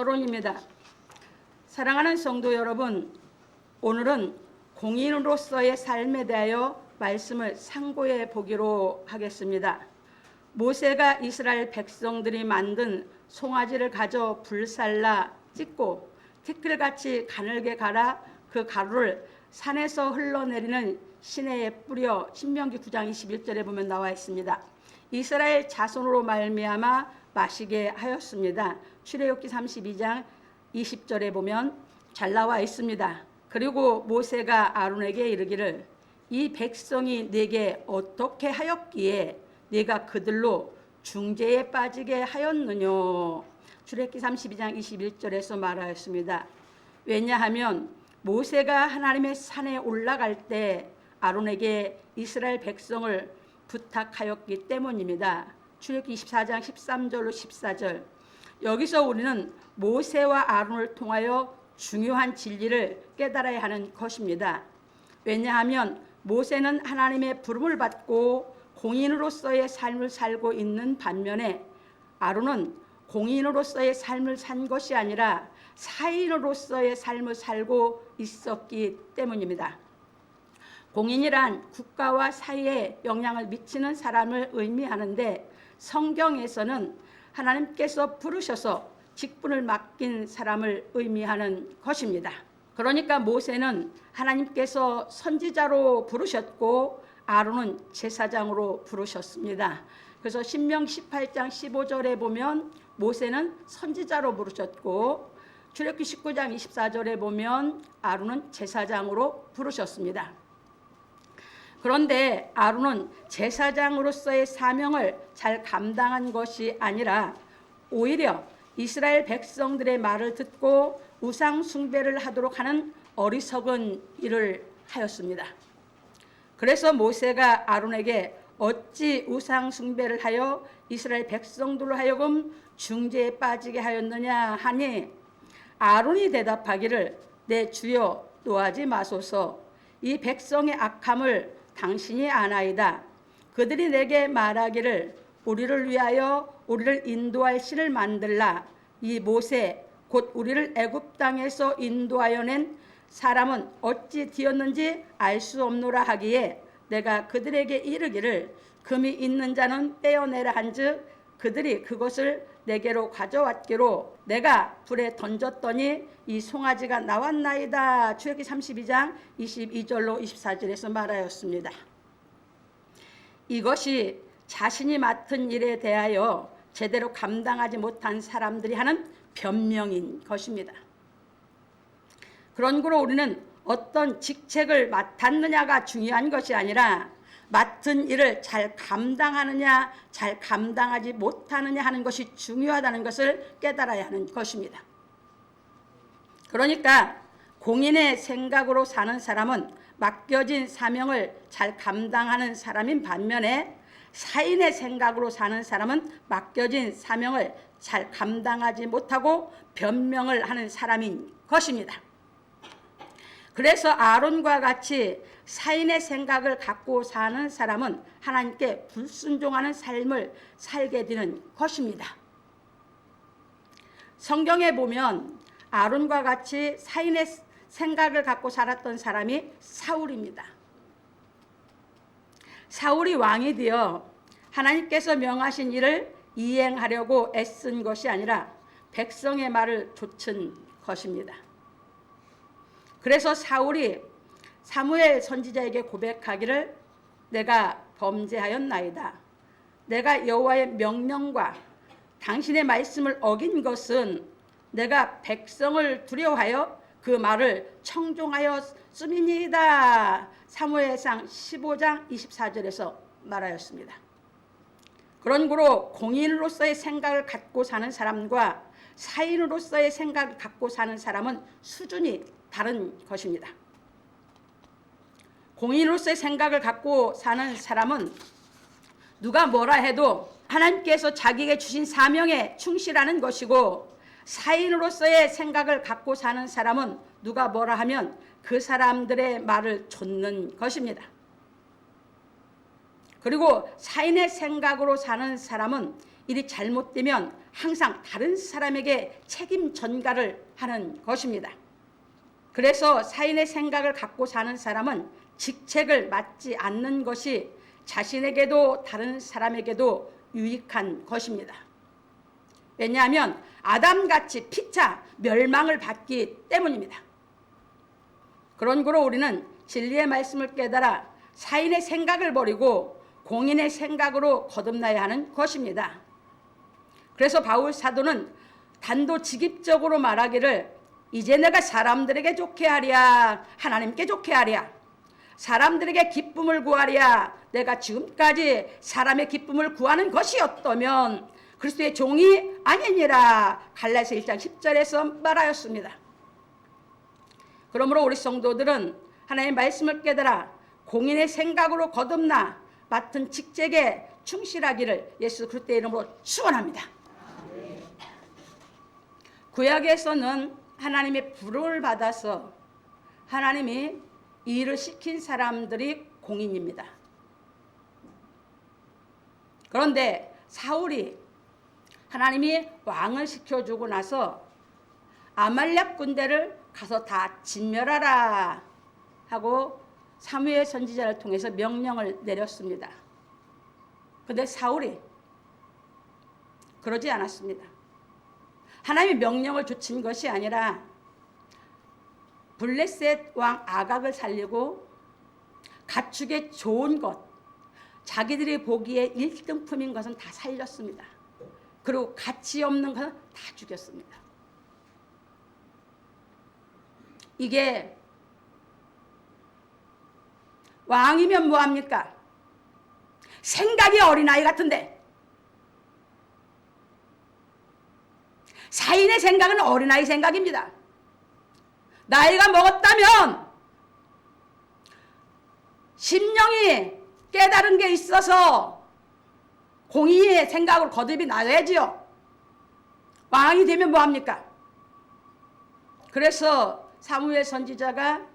결혼입니다. 사랑하는 성도 여러분, 오늘은 공인으로서의 삶에 대하여 말씀을 상고해 보기로 하겠습니다. 모세가 이스라엘 백성들이 만든 송아지를 가져 불살라 찢고 티끌같이 가늘게 갈아 그 가루를 산에서 흘러내리는 시내에 뿌려 신명기 9장 21절에 보면 나와 있습니다. 이스라엘 자손으로 말미암아 마시게 하였습니다. 출애굽기 32장 20절에 보면 잘 나와 있습니다. 그리고 모세가 아론에게 이르기를 이 백성이 네게 어떻게 하였기에 네가 그들로 중죄에 빠지게 하였느냐. 출애굽기 32장 21절에서 말하였습니다. 왜냐하면 모세가 하나님의 산에 올라갈 때 아론에게 이스라엘 백성을 부탁하였기 때문입니다. 출애굽기 24장 13절로 14절. 여기서 우리는 모세와 아론을 통하여 중요한 진리를 깨달아야 하는 것입니다. 왜냐하면 모세는 하나님의 부름을 받고 공인으로서의 삶을 살고 있는 반면에 아론은 공인으로서의 삶을 산 것이 아니라 사인으로서의 삶을 살고 있었기 때문입니다. 공인이란 국가와 사회에 영향을 미치는 사람을 의미하는데 성경에서는 하나님께서 부르셔서 직분을 맡긴 사람을 의미하는 것입니다. 그러니까 모세는 하나님께서 선지자로 부르셨고 아론은 제사장으로 부르셨습니다. 그래서 신명기 18장 15절에 보면 모세는 선지자로 부르셨고 출애굽기 19장 24절에 보면 아론은 제사장으로 부르셨습니다. 그런데 아론은 제사장으로서의 사명을 잘 감당한 것이 아니라 오히려 이스라엘 백성들의 말을 듣고 우상 숭배를 하도록 하는 어리석은 일을 하였습니다. 그래서 모세가 아론에게 어찌 우상 숭배를 하여 이스라엘 백성들로 하여금 중죄에 빠지게 하였느냐 하니 아론이 대답하기를 내 주여 노하지 마소서. 이 백성의 악함을 당신이 아나이다. 그들이 내게 말하기를 우리를 위하여 우리를 인도할 신을 만들라. 이 모세 곧 우리를 애굽 땅에서 인도하여 낸 사람은 어찌 되었는지 알 수 없노라 하기에 내가 그들에게 이르기를 금이 있는 자는 떼어내라 한즉 그들이 그것을 내게로 가져왔기로 내가 불에 던졌더니 이 송아지가 나왔나이다. 출애굽기 32장 22절로 24절에서 말하였습니다. 이것이 자신이 맡은 일에 대하여 제대로 감당하지 못한 사람들이 하는 변명인 것입니다. 그런 거로 우리는 어떤 직책을 맡았느냐가 중요한 것이 아니라 맡은 일을 잘 감당하느냐 잘 감당하지 못하느냐 하는 것이 중요하다는 것을 깨달아야 하는 것입니다. 그러니까 공인의 생각으로 사는 사람은 맡겨진 사명을 잘 감당하는 사람인 반면에 사인의 생각으로 사는 사람은 맡겨진 사명을 잘 감당하지 못하고 변명을 하는 사람인 것입니다. 그래서 아론과 같이 사인의 생각을 갖고 사는 사람은 하나님께 불순종하는 삶을 살게 되는 것입니다. 성경에 보면 아론과 같이 사인의 생각을 갖고 살았던 사람이 사울입니다. 사울이 왕이 되어 하나님께서 명하신 일을 이행하려고 애쓴 것이 아니라 백성의 말을 좇은 것입니다. 그래서 사울이 사무엘 선지자에게 고백하기를 내가 범죄하였나이다. 내가 여호와의 명령과 당신의 말씀을 어긴 것은 내가 백성을 두려워하여 그 말을 청종하였음이니이다. 사무엘상 15장 24절에서 말하였습니다. 그런 거로 공인으로서의 생각을 갖고 사는 사람과 사인으로서의 생각을 갖고 사는 사람은 수준이 다른 것입니다. 공인으로서의 생각을 갖고 사는 사람은 누가 뭐라 해도 하나님께서 자기에게 주신 사명에 충실하는 것이고 사인으로서의 생각을 갖고 사는 사람은 누가 뭐라 하면 그 사람들의 말을 좇는 것입니다. 그리고 사인의 생각으로 사는 사람은 일이 잘못되면 항상 다른 사람에게 책임 전가를 하는 것입니다. 그래서 사인의 생각을 갖고 사는 사람은 직책을 맡지 않는 것이 자신에게도 다른 사람에게도 유익한 것입니다. 왜냐하면 아담같이 피차 멸망을 받기 때문입니다. 그러므로 우리는 진리의 말씀을 깨달아 사인의 생각을 버리고 공인의 생각으로 거듭나야 하는 것입니다. 그래서 바울 사도는 단도직입적으로 말하기를 이제 내가 사람들에게 좋게 하랴 하나님께 좋게 하랴 사람들에게 기쁨을 구하랴 내가 지금까지 사람의 기쁨을 구하는 것이었다면 그리스도의 종이 아니니라 갈라디아서 1장 10절에서 말하였습니다. 그러므로 우리 성도들은 하나님의 말씀을 깨달아 공인의 생각으로 거듭나 맡은 직책에 충실하기를 예수 그리스도의 이름으로 축원합니다. 구약에서는 하나님의 부름을 받아서 하나님이 일을 시킨 사람들이 공인입니다. 그런데 사울이 하나님이 왕을 시켜주고 나서 아말렉 군대를 가서 다 진멸하라 하고 사무엘 선지자를 통해서 명령을 내렸습니다. 그런데 사울이 그러지 않았습니다. 하나님이 명령을 주신 것이 아니라 블레셋 왕 아각을 살리고 가축의 좋은 것, 자기들이 보기에 1등품인 것은 다 살렸습니다. 그리고 가치 없는 것은 다 죽였습니다. 이게 왕이면 뭐합니까? 생각이 어린아이 같은데 사인의 생각은 어린아이 생각입니다. 나이가 먹었다면 심령이 깨달은 게 있어서 공의의 생각으로 거듭이 나야지요. 왕이 되면 뭐합니까? 그래서 사무엘 선지자가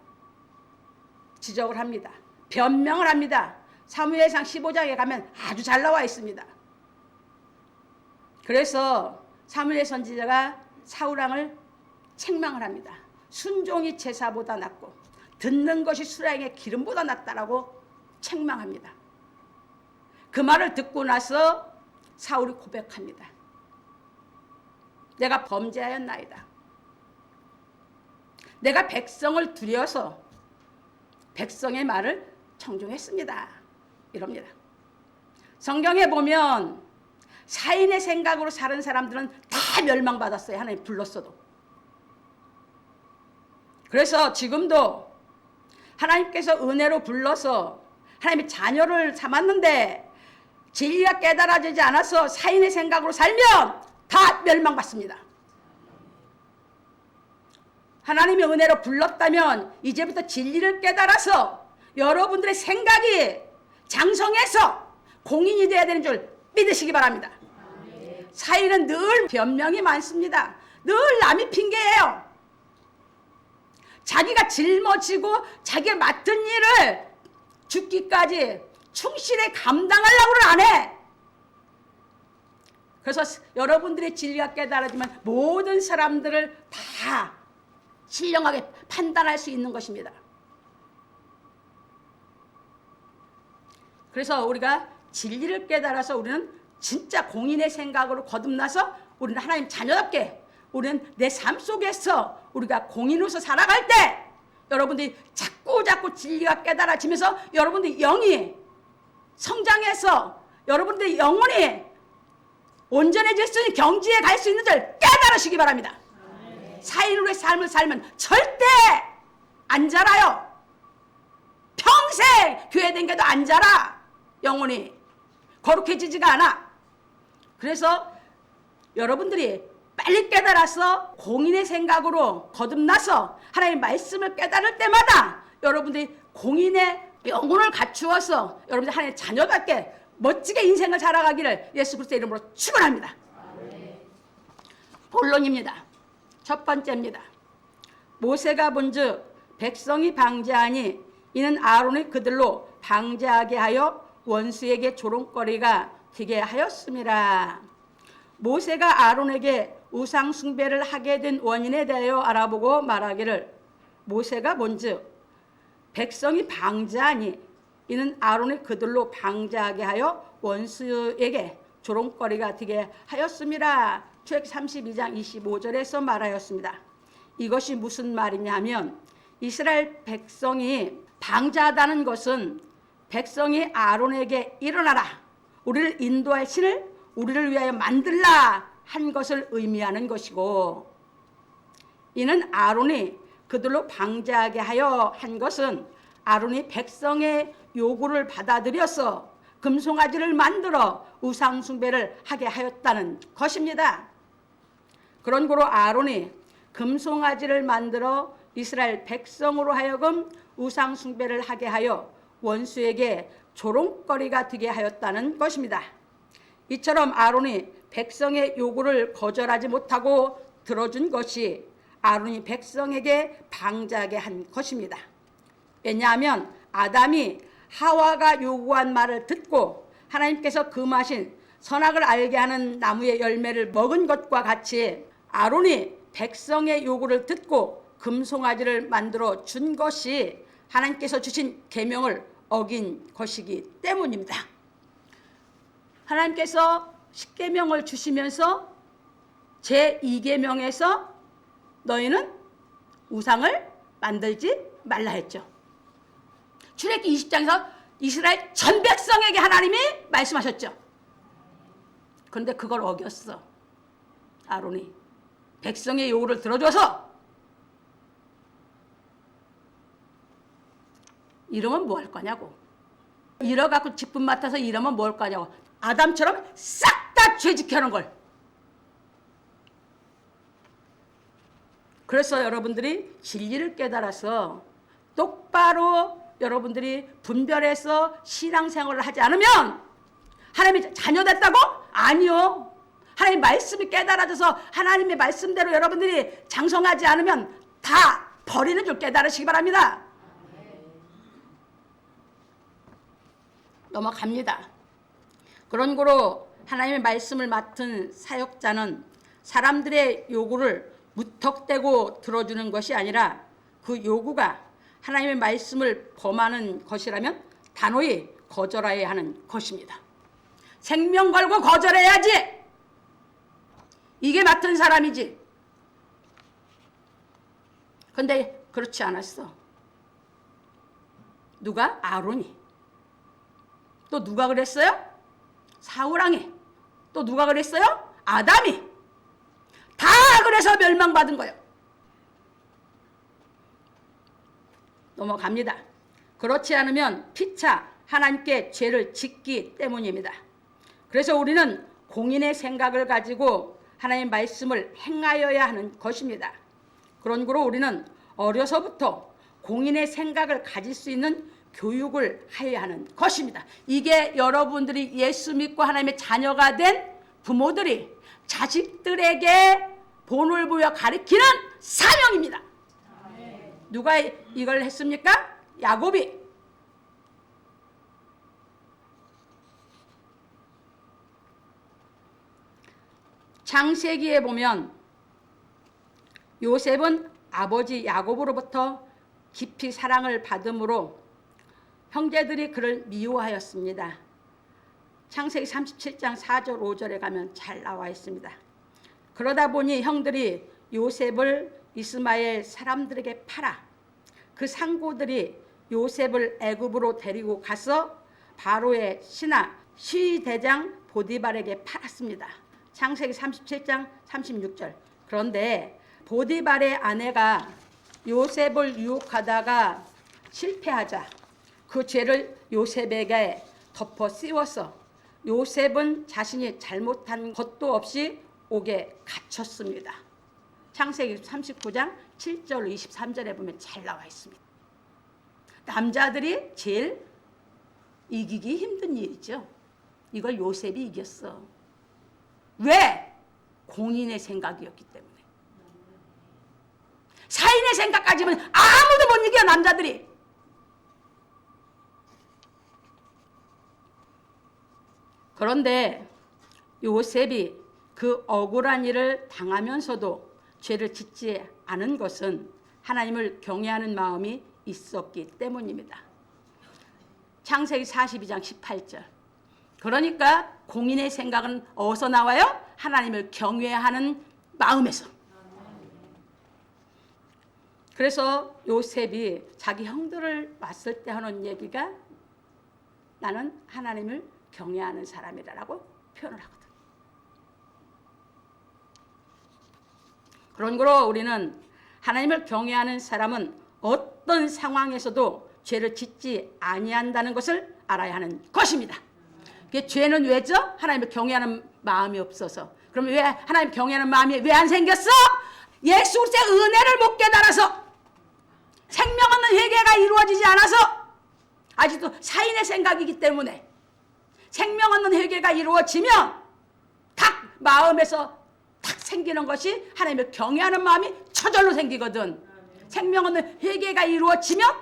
지적을 합니다. 변명을 합니다. 사무엘상 15장에 가면 아주 잘 나와 있습니다. 그래서 사무엘 선지자가 사울왕을 책망을 합니다. 순종이 제사보다 낫고 듣는 것이 수량의 기름보다 낫다라고 책망합니다. 그 말을 듣고 나서 사울이 고백합니다. 내가 범죄하였나이다. 내가 백성을 두려서 백성의 말을 청종했습니다. 이럽니다. 성경에 보면 사인의 생각으로 사는 사람들은 다 멸망받았어요. 하나님 불렀어도. 그래서 지금도 하나님께서 은혜로 불러서 하나님의 자녀를 삼았는데 진리가 깨달아지지 않아서 사인의 생각으로 살면 다 멸망받습니다. 하나님의 은혜로 불렀다면 이제부터 진리를 깨달아서 여러분들의 생각이 장성해서 공인이 되어야 되는 줄 믿으시기 바랍니다. 사인은 늘 변명이 많습니다. 늘 남이 핑계예요. 자기가 짊어지고 자기가 맡은 일을 죽기까지 충실히 감당하려고는 안 해. 그래서 여러분들의 진리가 깨달아지면 모든 사람들을 다 신령하게 판단할 수 있는 것입니다. 그래서 우리가 진리를 깨달아서 우리는 진짜 공인의 생각으로 거듭나서 우리는 하나님 자녀답게 우리는 내 삶 속에서 우리가 공인으로서 살아갈 때 여러분들이 자꾸 진리가 깨달아지면서 여러분들의 영이 성장해서 여러분들의 영혼이 온전해질 수 있는 경지에 갈 수 있는 줄 깨달으시기 바랍니다. 사인으로의 삶을 살면 절대 안 자라요. 평생 교회 댕겨도 안 자라. 영혼이 거룩해지지가 않아. 그래서 여러분들이 빨리 깨달아서 공인의 생각으로 거듭나서 하나님의 말씀을 깨달을 때마다 여러분들이 공인의 영혼을 갖추어서 여러분들 하나님의 자녀답게 멋지게 인생을 살아가기를 예수 그리스도의 이름으로 축원합니다. 본론입니다. 첫 번째입니다. 모세가 본즉 백성이 방제하니 이는 아론이 그들로 방제하게 하여 원수에게 조롱거리가 되게 하였음이라. 모세가 아론에게 우상 숭배를 하게 된 원인에 대하여 알아보고 말하기를 모세가 본즉 백성이 방자하니 이는 아론이 그들로 방자하게 하여 원수에게 조롱거리가 되게 하였음이라. 출애굽기 32장 25절에서 말하였습니다. 이것이 무슨 말이냐 하면 이스라엘 백성이 방자하다는 것은 백성이 아론에게 일어나라, 우리를 인도할 신을 우리를 위하여 만들라 한 것을 의미하는 것이고, 이는 아론이 그들로 방자하게 하여 한 것은 아론이 백성의 요구를 받아들여서 금송아지를 만들어 우상 숭배를 하게 하였다는 것입니다. 그런 고로 아론이 금송아지를 만들어 이스라엘 백성으로 하여금 우상 숭배를 하게 하여 원수에게 조롱거리가 되게 하였다는 것입니다. 이처럼 아론이 백성의 요구를 거절하지 못하고 들어준 것이 아론이 백성에게 방자하게 한 것입니다. 왜냐하면 아담이 하와가 요구한 말을 듣고 하나님께서 금하신 선악을 알게 하는 나무의 열매를 먹은 것과 같이 아론이 백성의 요구를 듣고 금송아지를 만들어 준 것이 하나님께서 주신 계명을 어긴 것이기 때문입니다. 하나님께서 십계명을 주시면서 제2계명에서 너희는 우상을 만들지 말라 했죠. 출애굽기 20장에서 이스라엘 전 백성에게 하나님이 말씀하셨죠. 그런데 그걸 어겼어. 아론이 백성의 요구를 들어줘서 이러면 뭐 할 거냐고. 이러갖고 직분 맡아서 이러면 뭐 할 거냐고. 아담처럼 싹 다 죄짓게 하는 걸. 그래서 여러분들이 진리를 깨달아서 똑바로 여러분들이 분별해서 신앙생활을 하지 않으면 하나님의 자녀 됐다고? 아니요. 하나님의 말씀이 깨달아져서 하나님의 말씀대로 여러분들이 장성하지 않으면 다 버리는 줄 깨달으시기 바랍니다. 넘어갑니다. 그런 거로 하나님의 말씀을 맡은 사역자는 사람들의 요구를 무턱대고 들어주는 것이 아니라 그 요구가 하나님의 말씀을 범하는 것이라면 단호히 거절해야 하는 것입니다. 생명 걸고 거절해야지. 이게 맡은 사람이지. 근데 그렇지 않았어. 누가? 아론이. 또 누가 그랬어요? 사울왕이. 또 누가 그랬어요? 아담이. 다 그래서 멸망받은 거예요. 넘어갑니다. 그렇지 않으면 피차 하나님께 죄를 짓기 때문입니다. 그래서 우리는 공인의 생각을 가지고 하나님의 말씀을 행하여야 하는 것입니다. 그런 거로 우리는 어려서부터 공인의 생각을 가질 수 있는 교육을 해야 하는 것입니다. 이게 여러분들이 예수 믿고 하나님의 자녀가 된 부모들이 자식들에게 본을 보여 가르치는 사명입니다. 누가 이걸 했습니까? 야곱이. 창세기에 보면 요셉은 아버지 야곱으로부터 깊이 사랑을 받음으로 형제들이 그를 미워하였습니다. 창세기 37장 4절 5절에 가면 잘 나와 있습니다. 그러다 보니 형들이 요셉을 이스마엘 사람들에게 팔아 그 상고들이 요셉을 애굽으로 데리고 가서 바로의 신하 시대장 보디발에게 팔았습니다. 창세기 37장 36절. 그런데 보디발의 아내가 요셉을 유혹하다가 실패하자 그 죄를 요셉에게 덮어 씌워서 요셉은 자신이 잘못한 것도 없이 옥에 갇혔습니다. 창세기 39장 7절 23절에 보면 잘 나와 있습니다. 남자들이 제일 이기기 힘든 일이죠. 이걸 요셉이 이겼어. 왜? 공인의 생각이었기 때문에. 사인의 생각 가지면 아무도 못 이겨. 남자들이. 그런데 요셉이 그 억울한 일을 당하면서도 죄를 짓지 않은 것은 하나님을 경외하는 마음이 있었기 때문입니다. 창세기 42장 18절. 그러니까 공인의 생각은 어디서 나와요? 하나님을 경외하는 마음에서. 그래서 요셉이 자기 형들을 봤을 때 하는 얘기가 나는 하나님을 경외하는 사람이라고 표현을 하거든. 그런 거로 우리는 하나님을 경외하는 사람은 어떤 상황에서도 죄를 짓지 아니한다는 것을 알아야 하는 것입니다. 죄는 왜죠? 하나님을 경외하는 마음이 없어서. 그럼 왜 하나님 경외하는 마음이 왜 안 생겼어? 예수 그리스도의 은혜를 못 깨달아서, 생명 없는 회개가 이루어지지 않아서, 아직도 사인의 생각이기 때문에. 생명 없는 회개가 이루어지면 딱 마음에서 딱 생기는 것이 하나님을 경외하는 마음이 저절로 생기거든. 생명 없는 회개가 이루어지면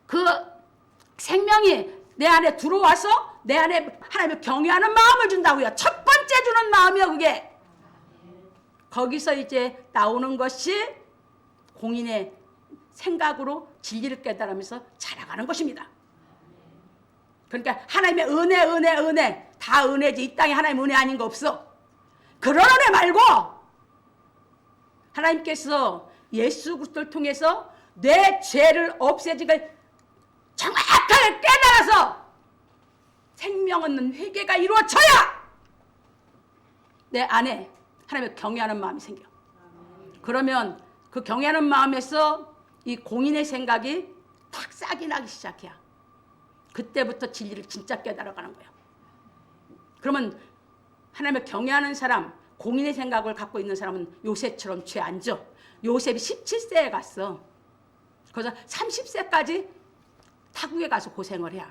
그 생명이 내 안에 들어와서 내 안에 하나님을 경외하는 마음을 준다고요. 첫 번째 주는 마음이요, 그게. 거기서 이제 나오는 것이 공인의 생각으로 진리를 깨달으면서 자라가는 것입니다. 그러니까 하나님의 은혜 다 은혜지. 이 땅에 하나님 은혜 아닌 거 없어. 그런 은혜 말고 하나님께서 예수 그리스도를 통해서 내 죄를 없애지를 정확하게 깨달아서 생명 없는 회개가 이루어져야 내 안에 하나님을 경외하는 마음이 생겨. 그러면 그 경외하는 마음에서 이 공인의 생각이 탁 싹이 나기 시작해요. 그때부터 진리를 진짜 깨달아가는 거예요. 그러면 하나님을 경외하는 사람, 공인의 생각을 갖고 있는 사람은 요셉처럼 죄 안 져. 요셉이 17세에 갔어. 그래서 30세까지 타국에 가서 고생을 해요.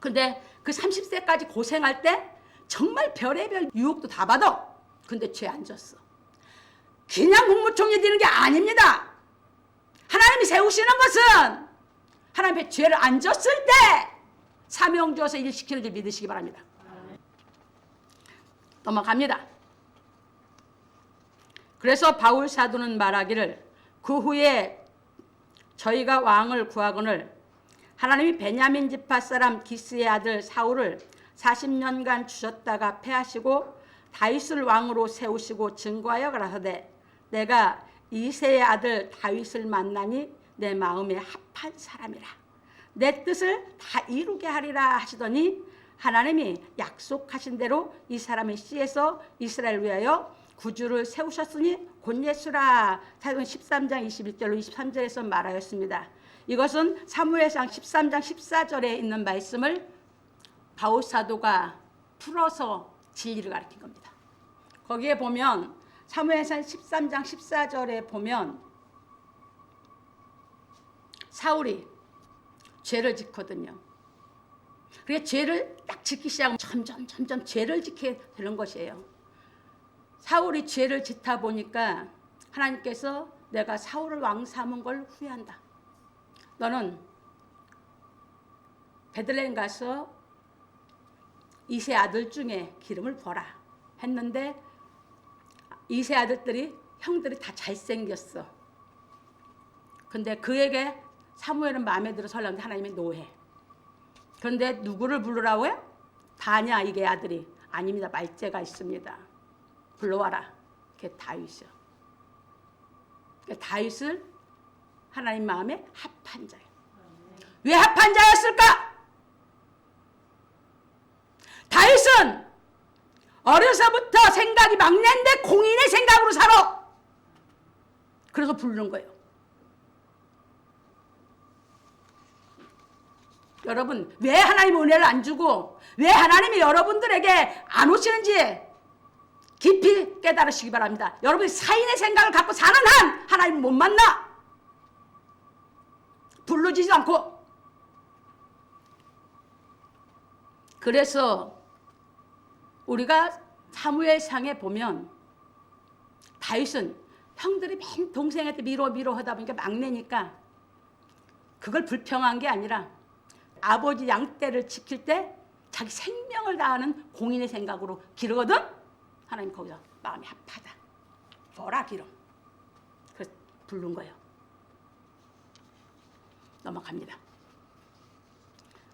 근데 그 30세까지 고생할 때 정말 별의별 유혹도 다 받아. 근데 죄 안 졌어. 그냥 국무총리 되는 게 아닙니다. 하나님이 세우시는 것은 하나님의 죄를 안 졌을 때 사명 주어서 일 시키는 줄 믿으시기 바랍니다. 넘어갑니다. 그래서 바울 사도는 말하기를 그 후에 저희가 왕을 구하거늘 하나님이 베냐민 지파 사람 기스의 아들 사울을 40년간 주셨다가 패하시고 다윗을 왕으로 세우시고 증거하여 가라사대 내가 이새의 아들 다윗을 만나니 내 마음에 합한 사람이라 내 뜻을 다 이루게 하리라 하시더니 하나님이 약속하신 대로 이 사람의 씨에서 이스라엘 위하여 구주를 세우셨으니 곧 예수라. 사도행 13장 21절로 23절에서 말하였습니다. 이것은 사무엘상 13장 14절에 있는 말씀을 바울 사도가 풀어서 진리를 가르친 겁니다. 거기에 보면 사무엘상 13장 14절에 보면 사울이 죄를 짓거든요. 그게 죄를 딱 짓기 시작하면 점점 죄를 짓게 되는 것이에요. 사울이 죄를 짓다 보니까 하나님께서 내가 사울을 왕 삼은 걸 후회한다. 너는 베들레헴 가서 이세 아들 중에 기름을 부어라 했는데 이세 아들들이 형들이 다 잘생겼어. 근데 그에게 사무엘은 마음에 들어서 하려는데 하나님의 노해. 그런데 누구를 부르라고요? 다냐 이게 아들이. 아닙니다. 말째가 있습니다. 불러와라. 그게 다윗이요. 그러니까 다윗을 하나님 마음에 합한 자예요. 왜 합한 자였을까? 다윗은 어려서부터 생각이 막내인데 공인의 생각으로 살아. 그래서 부르는 거예요. 여러분 왜 하나님 은혜를 안 주고 왜 하나님이 여러분들에게 안 오시는지 깊이 깨달으시기 바랍니다. 여러분이 사인의 생각을 갖고 사는 한 하나님 못 만나. 부르지도 않고. 그래서 우리가 사무엘상에 보면 다윗은 형들이 맨 동생한테 미뤄 하다 보니까 막내니까 그걸 불평한 게 아니라 아버지 양떼를 지킬 때 자기 생명을 다하는 공인의 생각으로 기르거든. 하나님 거기서 마음이 아파다. 뭐라 기름. 그래서 부른 거예요. 넘어갑니다.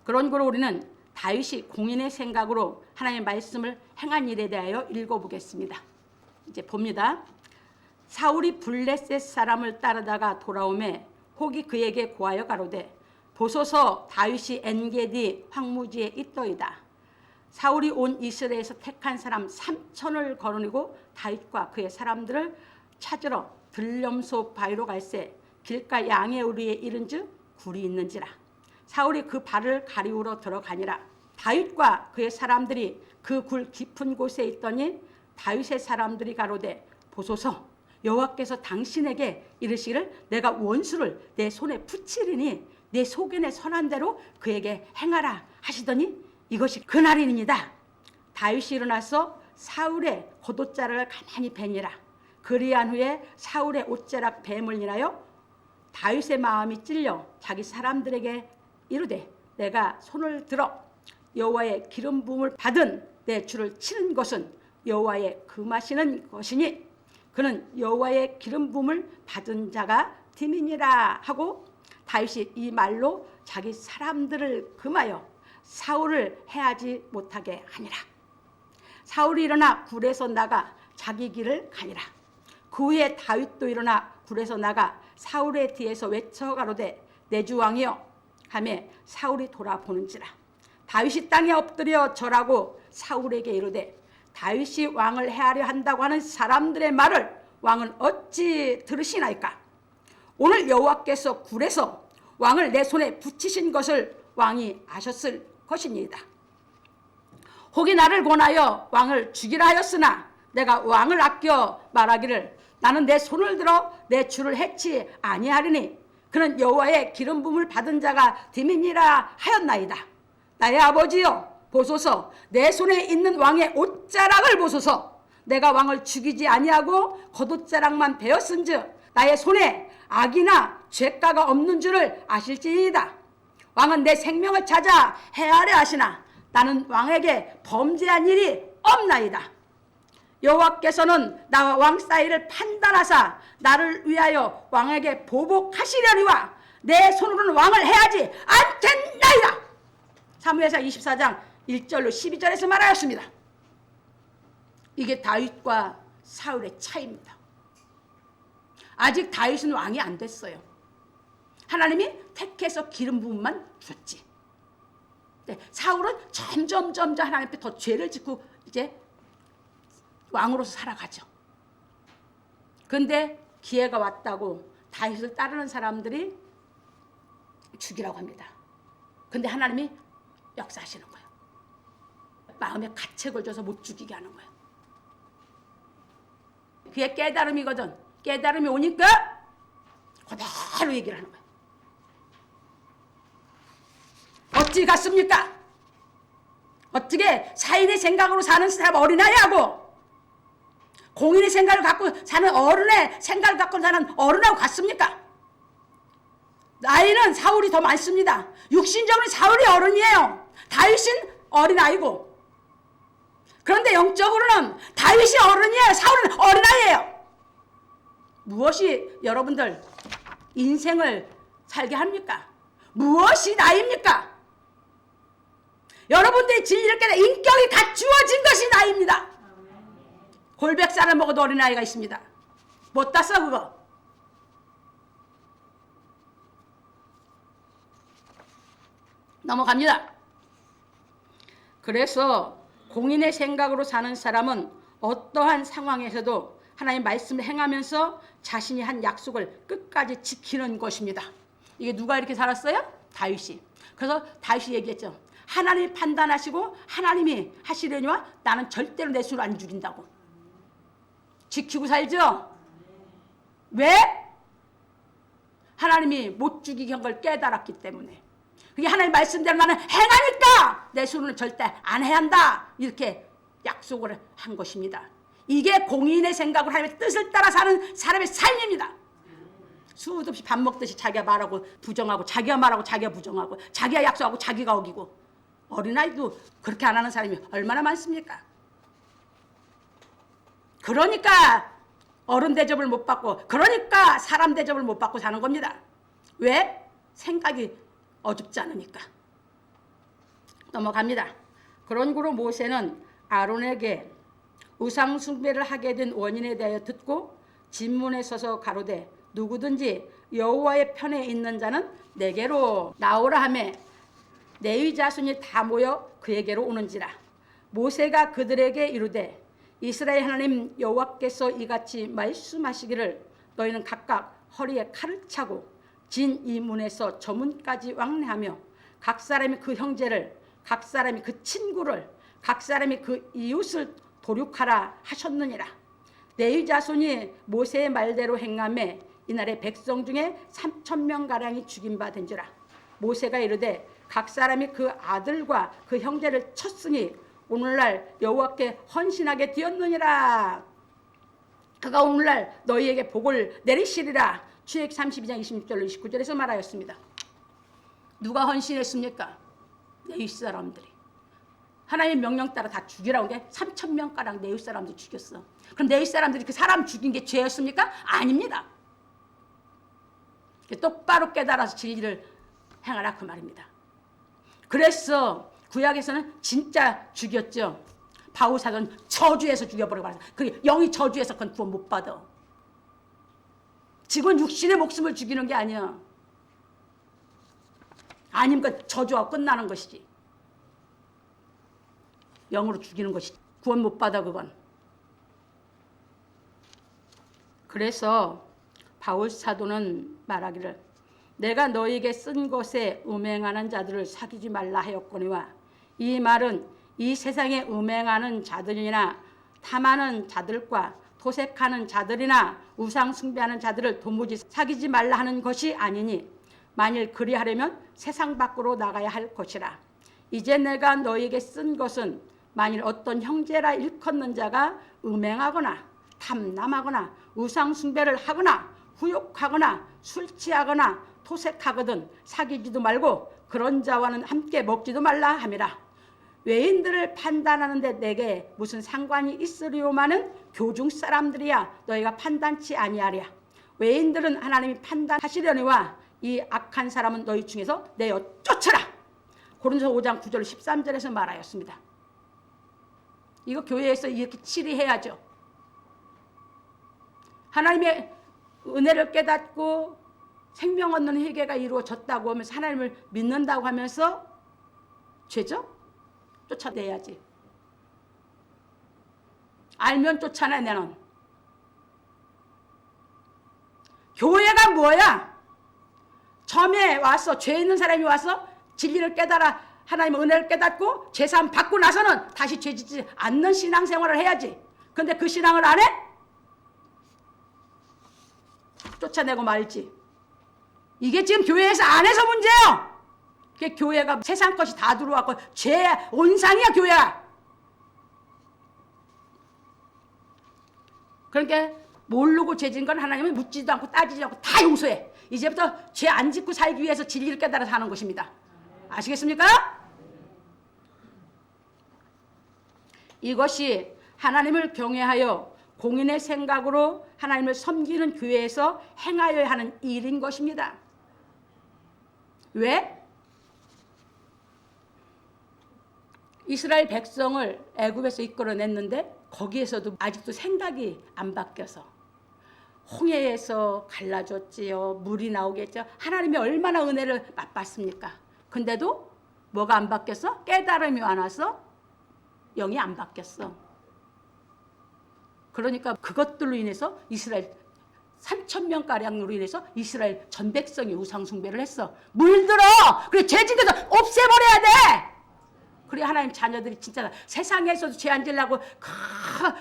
그런 거로 우리는 다윗이 공인의 생각으로 하나님의 말씀을 행한 일에 대하여 읽어보겠습니다. 이제 봅니다. 사울이 블레셋 사람을 따르다가 돌아오매 혹이 그에게 고하여 가로되 보소서 다윗이 엔게디 황무지에 있더이다. 사울이 온 이스라엘에서 택한 사람 3천을 거느리고 다윗과 그의 사람들을 찾으러 들염소 바위로 갈새 길가 양의 우리에 이른즉 굴이 있는지라. 사울이 그 발을 가리우러 들어가니라. 다윗과 그의 사람들이 그 굴 깊은 곳에 있더니 다윗의 사람들이 가로되 보소서 여호와께서 당신에게 이르시기를 내가 원수를 내 손에 붙이리니 내 소견에 선한 대로 그에게 행하라 하시더니 이것이 그날이니이다. 다윗이 일어나서 사울의 겉옷자락을 가만히 베니라. 그리한 후에 사울의 옷자락 뱀을 인하여 다윗의 마음이 찔려 자기 사람들에게 이르되 내가 손을 들어 여호와의 기름 부음을 받은 내 주를 치는 것은 여호와의 금하시는 것이니 그는 여호와의 기름 부음을 받은 자가 됨이니라 하고 다윗이 이 말로 자기 사람들을 금하여 사울을 해하지 못하게 하니라. 사울이 일어나 굴에서 나가 자기 길을 가니라. 그 후에 다윗도 일어나 굴에서 나가 사울의 뒤에서 외쳐 가로되 내 주 왕이여 하며 사울이 돌아보는지라. 다윗이 땅에 엎드려 절하고 사울에게 이르되 다윗이 왕을 해하려 한다고 하는 사람들의 말을 왕은 어찌 들으시나이까? 오늘 여호와께서 굴에서 왕을 내 손에 붙이신 것을 왕이 아셨을 것이니이다. 혹이 나를 권하여 왕을 죽이라 하였으나 내가 왕을 아껴 말하기를 나는 내 손을 들어 내 주를 해치 아니하리니 그는 여호와의 기름 부음을 받은 자가 됨이니라 하였나이다. 나의 아버지여 보소서 내 손에 있는 왕의 옷자락을 보소서. 내가 왕을 죽이지 아니하고 겉옷자락만 베었은즉 나의 손에 악이나 죄가가 없는 줄을 아실지이다. 왕은 내 생명을 찾아 해하려 하시나 나는 왕에게 범죄한 일이 없나이다. 여호와께서는 나와 왕 사이를 판단하사 나를 위하여 왕에게 보복하시려니와 내 손으로는 왕을 해하지 않겠나이다. 사무엘상 24장 1절로 12절에서 말하였습니다. 이게 다윗과 사울의 차이입니다. 아직 다윗은 왕이 안 됐어요. 하나님이 택해서 기름 부음만 줬지. 네, 사울은 점점 하나님 앞에 더 죄를 짓고 이제 왕으로서 살아가죠. 그런데 기회가 왔다고 다윗을 따르는 사람들이 죽이라고 합니다. 그런데 하나님이 역사하시는 거예요. 마음에 가책을 줘서 못 죽이게 하는 거예요. 그게 깨달음이거든. 깨달음이 오니까 그대로 얘기를 하는 거예요. 어찌 갔습니까? 어떻게 사인의 생각으로 사는 사람 어린아이하고 공인의 생각을 갖고 사는 어른의 생각을 갖고 사는 어른하고 같습니까? 나이는 사울이 더 많습니다. 육신적으로 사울이 어른이에요. 다윗은 어린아이고. 그런데 영적으로는 다윗이 어른이에요. 사울은 어린아이예요. 무엇이 여러분들 인생을 살게 합니까? 무엇이 나이입니까? 여러분들이 진리를 깨달아 인격이 갖추어진 것이 나이입니다. 골백살을 먹어도 어린아이가 있습니다. 못 땄어 그거. 넘어갑니다. 그래서 공인의 생각으로 사는 사람은 어떠한 상황에서도 하나님의 말씀을 행하면서 자신이 한 약속을 끝까지 지키는 것입니다. 이게 누가 이렇게 살았어요? 다윗이. 그래서 다윗이 얘기했죠. 하나님이 판단하시고 하나님이 하시려니와 나는 절대로 내 손을 안 죽인다고. 지키고 살죠? 왜? 하나님이 못 죽이게 한 걸 깨달았기 때문에. 그게 하나님 말씀대로 나는 행하니까 내 손을 절대 안 해야 한다. 이렇게 약속을 한 것입니다. 이게 공인의 생각으로 하나님의 뜻을 따라 사는 사람의 삶입니다. 수도 없이 밥 먹듯이 자기가 말하고 부정하고 자기가 말하고 자기가 부정하고 자기가 약속하고 자기가 어기고 어린아이도 그렇게 안 하는 사람이 얼마나 많습니까? 그러니까 어른 대접을 못 받고, 그러니까 사람 대접을 못 받고 사는 겁니다. 왜? 생각이 어둡지 않으니까. 넘어갑니다. 그런 고로 모세는 아론에게 우상 숭배를 하게 된 원인에 대하여 듣고 진문에 서서 가로되 누구든지 여호와의 편에 있는 자는 내게로 나오라 하매 레위 자손이 다 모여 그에게로 오는지라. 모세가 그들에게 이르되 이스라엘 하나님 여호와께서 이같이 말씀하시기를 너희는 각각 허리에 칼을 차고 진 이 문에서 저 문까지 왕래하며 각 사람이 그 형제를, 각 사람이 그 친구를, 각 사람이 그 이웃을 도륙하라 하셨느니라. 레위 자손이 모세의 말대로 행하매 이날에 백성 중에 3,000명가량이 죽인 바 된지라. 모세가 이르되 각 사람이 그 아들과 그 형제를 쳤으니 오늘날 여호와께 헌신하게 되었느니라. 그가 오늘날 너희에게 복을 내리시리라. 출애굽기 32장 26절로 29절에서 말하였습니다. 누가 헌신했습니까? 레위 사람들이. 하나님의 명령 따라 다 죽이라고 게 3,000명가량 레위 사람들이 죽였어. 그럼 레위 사람들이 그 사람 죽인 게 죄였습니까? 아닙니다. 똑바로 깨달아서 진리를 행하라 그 말입니다. 그래서 구약에서는 진짜 죽였죠. 바울사도는 저주에서 죽여버리고 말았어. 그 영이 저주에서 그건 구원 못 받아. 지금 육신의 목숨을 죽이는 게 아니야. 아니면 그 저주가 끝나는 것이지. 영으로 죽이는 것이지. 구원 못 받아 그건. 그래서 바울사도는 말하기를 내가 너에게 쓴 것에 음행하는 자들을 사귀지 말라 하였거니와 이 말은 이 세상에 음행하는 자들이나 탐하는 자들과 도색하는 자들이나 우상 숭배하는 자들을 도무지 사귀지 말라 하는 것이 아니니 만일 그리하려면 세상 밖으로 나가야 할 것이라. 이제 내가 너에게 쓴 것은 만일 어떤 형제라 일컫는 자가 음행하거나 탐남하거나 우상 숭배를 하거나 후욕하거나 술 취하거나 토색하거든 사귀지도 말고 그런 자와는 함께 먹지도 말라 함이라. 외인들을 판단하는데 내게 무슨 상관이 있으리오마는 교중 사람들이야 너희가 판단치 아니하랴. 외인들은 하나님이 판단하시려니와 이 악한 사람은 너희 중에서 내어 쫓아라. 고린도서 5장 9절 13절에서 말하였습니다. 이거 교회에서 이렇게 치리해야죠. 하나님의 은혜를 깨닫고 생명 얻는 회개가 이루어졌다고 하면서 하나님을 믿는다고 하면서 죄죠? 쫓아내야지. 알면 쫓아내. 내는 교회가 뭐야? 처음에 와서 죄 있는 사람이 와서 진리를 깨달아 하나님의 은혜를 깨닫고 죄사함 받고 나서는 다시 죄 짓지 않는 신앙생활을 해야지. 근데 그 신앙을 안 해? 쫓아내고 말지. 이게 지금 교회에서 안 해서 문제예요. 그게 교회가 세상 것이 다 들어왔고 죄 온상이야 교회야. 그러니까 모르고 죄 진 건 하나님은 묻지도 않고 따지지 않고 다 용서해. 이제부터 죄 안 짓고 살기 위해서 진리를 깨달아 사는 것입니다. 아시겠습니까? 이것이 하나님을 경외하여 공인의 생각으로 하나님을 섬기는 교회에서 행하여야 하는 일인 것입니다. 왜? 이스라엘 백성을 애굽에서 이끌어냈는데 거기에서도 아직도 생각이 안 바뀌어서 홍해에서 갈라졌지요. 물이 나오겠죠. 하나님이 얼마나 은혜를 맛봤습니까? 근데도 뭐가 안 바뀌었어? 깨달음이 안 와서 영이 안 바뀌었어. 그러니까 그것들로 인해서 이스라엘 3,000명가량으로 인해서 이스라엘 전 백성이 우상 숭배를 했어. 물들어! 그래 죄진 데서 없애버려야 돼! 그래 하나님 자녀들이 진짜 세상에서도 죄 안 지려고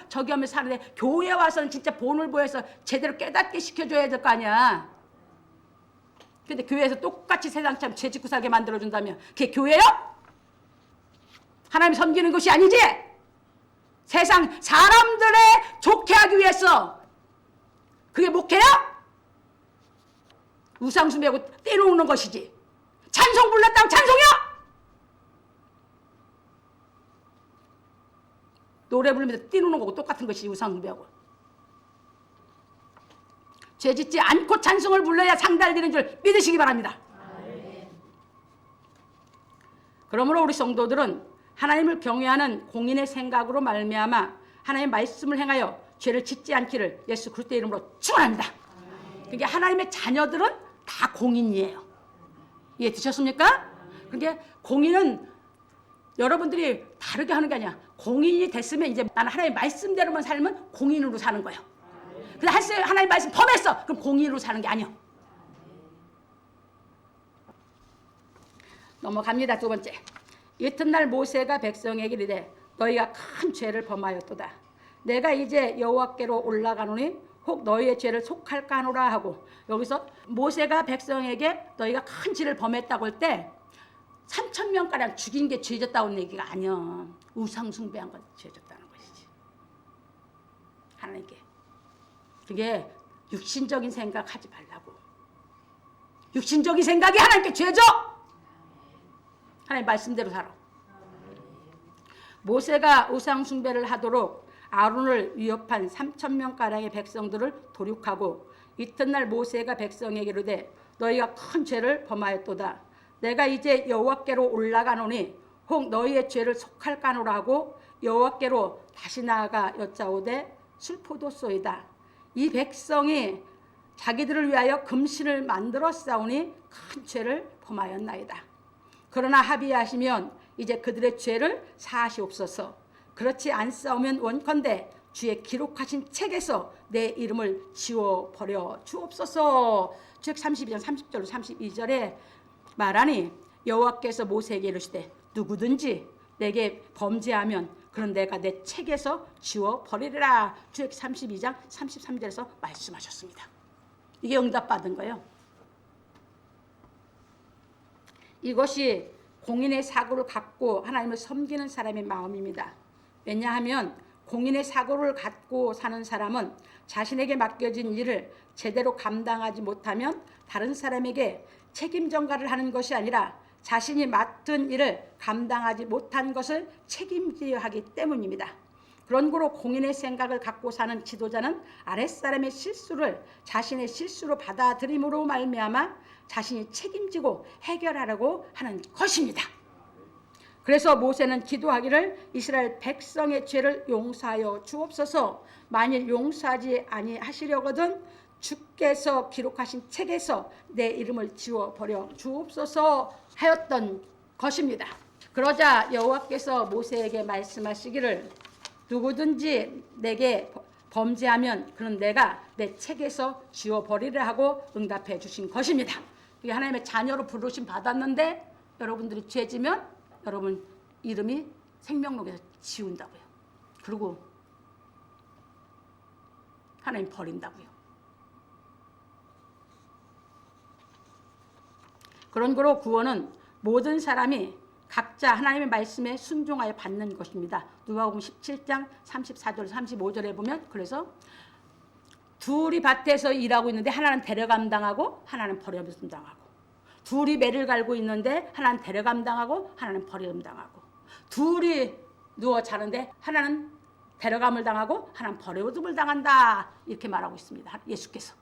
저기 하면 사는데 교회 와서는 진짜 본을 보여서 제대로 깨닫게 시켜줘야 될 거 아니야. 근데 교회에서 똑같이 세상처럼 죄 짓고 살게 만들어준다면 그게 교회요? 하나님 섬기는 것이 아니지. 세상 사람들의 좋게 하기 위해서 그게 목회야? 우상숭배하고 때려오는 것이지. 찬송 불렀다고 찬송이야? 노래 부르면서 뛰노는 거고 똑같은 것이 우상숭배하고. 죄짓지 않고 찬송을 불러야 상달되는 줄 믿으시기 바랍니다. 그러므로 우리 성도들은 하나님을 경외하는 공인의 생각으로 말미암아 하나님의 말씀을 행하여 죄를 짓지 않기를 예수 그리스도의 이름으로 축원합니다. 그게 하나님의 자녀들은 다 공인이에요. 이해 되셨습니까? 그게 공인은 여러분들이 다르게 하는 게 아니야. 공인이 됐으면 이제 나는 하나님의 말씀대로만 살면 공인으로 사는 거예요. 근데 하나님의 말씀 범했어. 그럼 공인으로 사는 게 아니야. 넘어갑니다. 두 번째. 이튿날 모세가 백성에게 이르되 너희가 큰 죄를 범하였도다. 내가 이제 여호와께로 올라가노니 혹 너희의 죄를 속할까 하노라 하고, 여기서 모세가 백성에게 너희가 큰 죄를 범했다고 할 때 3,000명가량 죽인 게 죄졌다는 얘기가 아니야. 우상 숭배한 건 죄졌다는 것이지. 하나님께. 그게 육신적인 생각하지 말라고. 육신적인 생각이 하나님께 죄죠. 하나님 말씀대로 살아. 모세가 우상 숭배를 하도록 아론을 위협한 3,000명가량의 백성들을 도륙하고, 이튿날 모세가 백성에게 이르되 너희가 큰 죄를 범하였도다. 내가 이제 여호와께로 올라가노니 혹 너희의 죄를 속할까 하노라 하고 여호와께로 다시 나아가 여짜오되 슬포도소이다. 이 백성이 자기들을 위하여 금신을 만들어 싸우니 큰 죄를 범하였나이다. 그러나 합의하시면 이제 그들의 죄를 사하시옵소서. 그렇지 않사오면 원컨대 주의 기록하신 책에서 내 이름을 지워버려 주옵소서. 즉 32장 30절 32절에 말하니 여호와께서 모세에게 이르시되 누구든지 내게 범죄하면 그는 내가 내 책에서 지워버리리라. 주의 32장 33절에서 말씀하셨습니다. 이게 응답받은 거예요. 이것이 공인의 사고를 갖고 하나님을 섬기는 사람의 마음입니다. 왜냐하면 공인의 사고를 갖고 사는 사람은 자신에게 맡겨진 일을 제대로 감당하지 못하면 다른 사람에게 책임 전가를 하는 것이 아니라 자신이 맡은 일을 감당하지 못한 것을 책임져야 하기 때문입니다. 그런 거로 공인의 생각을 갖고 사는 지도자는 아랫사람의 실수를 자신의 실수로 받아들임으로 말미암아 자신이 책임지고 해결하려고 하는 것입니다. 그래서 모세는 기도하기를 이스라엘 백성의 죄를 용서하여 주옵소서. 만일 용서하지 아니하시려거든 주께서 기록하신 책에서 내 이름을 지워버려 주옵소서 하였던 것입니다. 그러자 여호와께서 모세에게 말씀하시기를 누구든지 내게 범죄하면 그는 내가 내 책에서 지워버리라 하고 응답해 주신 것입니다. 하나님의 자녀로 부르심 받았는데 여러분들이 죄지면 여러분 이름이 생명록에서 지운다고요. 그리고 하나님 버린다고요. 그런 거로 구원은 모든 사람이 각자 하나님의 말씀에 순종하여 받는 것입니다. 누가복음 17장 34절 35절에 보면 그래서 둘이 밭에서 일하고 있는데 하나는 데려감당하고 하나는 버려감당하고, 둘이 매를 갈고 있는데 하나는 데려감당하고 하나는 버려감당하고, 둘이 누워 자는데 하나는 데려감을 당하고 하나는 버려감을 당한다. 이렇게 말하고 있습니다. 예수께서.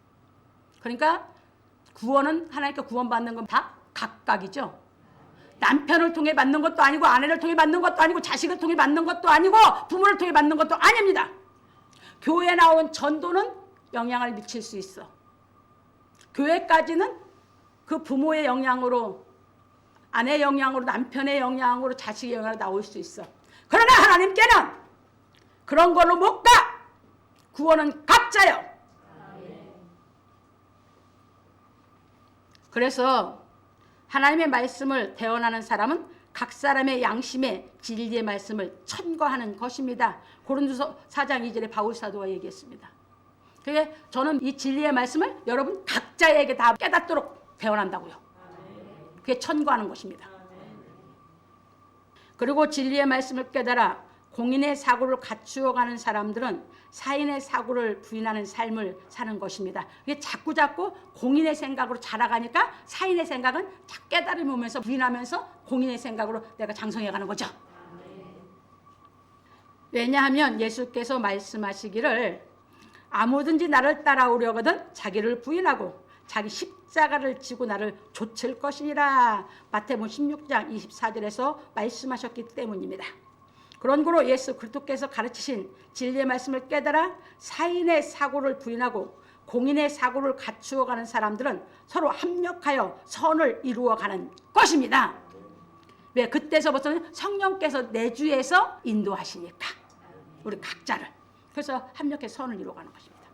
그러니까 구원은 하나님께 구원받는 건 다 각각이죠. 남편을 통해 받는 것도 아니고 아내를 통해 받는 것도 아니고 자식을 통해 받는 것도 아니고 부모를 통해 받는 것도 아닙니다. 교회에 나온 전도는 영향을 미칠 수 있어. 교회까지는 그 부모의 영향으로, 아내의 영향으로, 남편의 영향으로, 자식의 영향으로 나올 수 있어. 그러나 하나님께는 그런 걸로 못 가. 구원은 각자요. 그래서 하나님의 말씀을 대언하는 사람은 각 사람의 양심에 진리의 말씀을 천거하는 것입니다. 고린도서 4장 2절에 바울 사도가 얘기했습니다. 그게 저는 이 진리의 말씀을 여러분 각자에게 다 깨닫도록 대언한다고요. 그게 천거하는 것입니다. 그리고 진리의 말씀을 깨달아 공인의 사고를 갖추어가는 사람들은 사인의 사고를 부인하는 삶을 사는 것입니다. 이게 자꾸 공인의 생각으로 자라가니까 사인의 생각은 깨달음이 오면서 부인하면서 공인의 생각으로 내가 장성해가는 거죠. 왜냐하면 예수께서 말씀하시기를 아무든지 나를 따라오려거든 자기를 부인하고 자기 십자가를 지고 나를 좇을 것이니라. 마태복음 16장 24절에서 말씀하셨기 때문입니다. 그러므로 예수 그리스도께서 가르치신 진리의 말씀을 깨달아 사인의 사고를 부인하고 공인의 사고를 갖추어가는 사람들은 서로 합력하여 선을 이루어가는 것입니다. 왜? 그때서부터는 성령께서 내주에서 인도하시니까 우리 각자를. 그래서 합력해서 선을 이루어가는 것입니다.